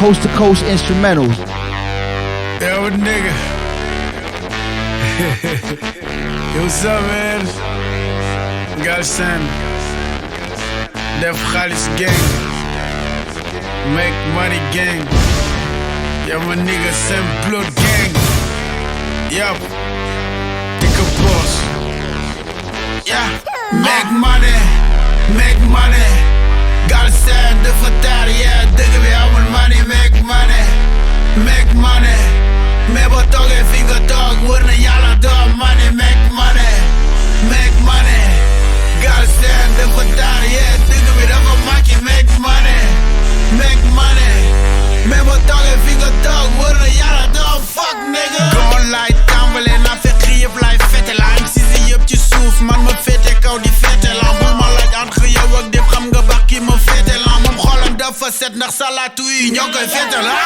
coast to coast instrumentals. Yo, nigga. Yo, what's up, man? Galsen. Def Khalis gang. Make money gang. Yo, my nigga, Sam Blood gang. Yup. Take a boss. Yeah. Make money. Make money. Galsen, de fatar, yeah. Digga bi amul money. Make money. Make money. Mais boo toogee fi nga toog wër na yàlla doo money. Make money. Make money. Galsen, de fatar, yeah. Digga bi dafa maki. Make money. Make money. Mais boo toogee fi nga toog wër na yàlla doo fuck nigga. Gon laay tàmbale na fekk yëpp laay fete la. MC si yëpp ci suuf man ma féete kaw di fete la. Bul ma laaj entre yow ak def xam nga baax ki ma fete la. Moom xolam dafa set ndax salaatu yi ñoo koy fete la.